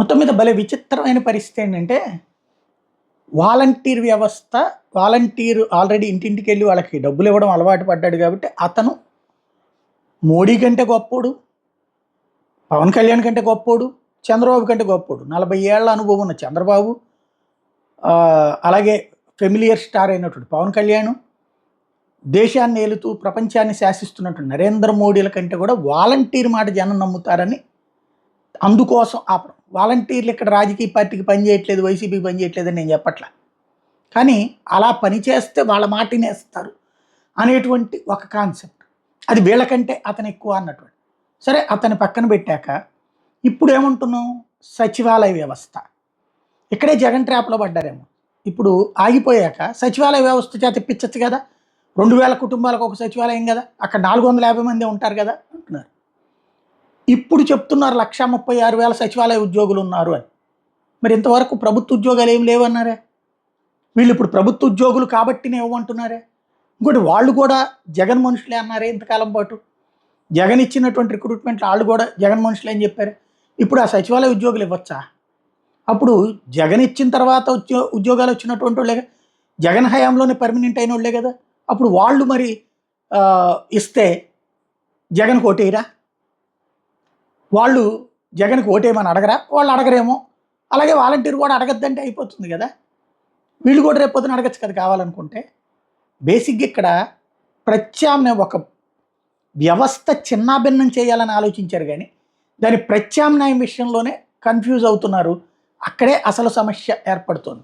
మొత్తం మీద భలే విచిత్రమైన పరిస్థితి ఏంటంటే, వాలంటీర్ వ్యవస్థ, వాలంటీర్ ఆల్రెడీ ఇంటింటికెళ్ళి వాళ్ళకి డబ్బులివ్వడం అలవాటు పడ్డాడు కాబట్టి, అతను మోడీ కంటే గొప్పోడు, పవన్ కళ్యాణ్ కంటే గొప్పోడు, చంద్రబాబు కంటే గొప్పోడు. 40 ఏళ్ల అనుభవం ఉన్న చంద్రబాబు, అలాగే ఫెమిలియర్ స్టార్ అయినటువంటి పవన్ కళ్యాణ్, దేశాన్ని ఏలుతూ ప్రపంచాన్ని శాసిస్తున్నటువంటి నరేంద్ర మోడీల కంటే కూడా వాలంటీర్ మాట జనం నమ్ముతారని, అందుకోసం ఆపడం. వాలంటీర్లు ఇక్కడ రాజకీయ పార్టీకి పనిచేయట్లేదు, వైసీపీకి పనిచేయట్లేదని నేను చెప్పట్లా. కానీ అలా పనిచేస్తే వాళ్ళ మాటినేస్తారు అనేటువంటి ఒక కాన్సెప్ట్. అది వీళ్ళకంటే అతను ఎక్కువ అన్నటువంటి. సరే, అతని పక్కన పెట్టాక ఇప్పుడు ఏమంటున్నాం? సచివాలయ వ్యవస్థ. ఇక్కడే జగన్ ట్రాప్లో పడ్డారేమో. ఇప్పుడు ఆగిపోయాక సచివాలయ వ్యవస్థ చేత ఇప్పించచ్చు కదా, 2000 కుటుంబాలకు ఒక సచివాలయం కదా, అక్కడ 450 మంది ఉంటారు కదా అంటున్నారు. ఇప్పుడు చెప్తున్నారు 1,36,000 సచివాలయ ఉద్యోగులు ఉన్నారు అని. మరి ఇంతవరకు ప్రభుత్వ ఉద్యోగాలు ఏం లేవన్నారే. వీళ్ళు ఇప్పుడు ప్రభుత్వ ఉద్యోగులు కాబట్టినే ఇవ్వమంటున్నారే. ఇంకోటి, వాళ్ళు కూడా జగన్ మనుషులే అన్నారే ఇంతకాలం పాటు. జగన్ ఇచ్చినటువంటి రిక్రూట్మెంట్లు వాళ్ళు కూడా జగన్ మనుషులే అని చెప్పారు. ఇప్పుడు ఆ సచివాలయ ఉద్యోగులు ఇవ్వచ్చా? అప్పుడు జగన్ ఇచ్చిన తర్వాత ఉద్యోగాలు వచ్చినటువంటి వాళ్ళే, జగన్ హయాంలోనే పర్మనెంట్ అయిన వాళ్ళే కదా. అప్పుడు వాళ్ళు మరి ఇస్తే జగన్కి ఓటేయరా? వాళ్ళు జగన్కి ఓటేయమని అడగరా? వాళ్ళు అడగరేమో. అలాగే వాలంటీర్ కూడా అడగద్దంటే అయిపోతుంది కదా. వీళ్ళు కూడా రేపు పొద్దున అడగచ్చు కదా కావాలనుకుంటే. బేసిక్గా ఇక్కడ ప్రత్యామ్నాయం, ఒక వ్యవస్థ చిన్నాభిన్నం చేయాలని ఆలోచించారు కానీ దాని ప్రత్యామ్నాయం విషయంలోనే కన్ఫ్యూజ్ అవుతున్నారు. అక్కడే అసలు సమస్య ఏర్పడుతుంది.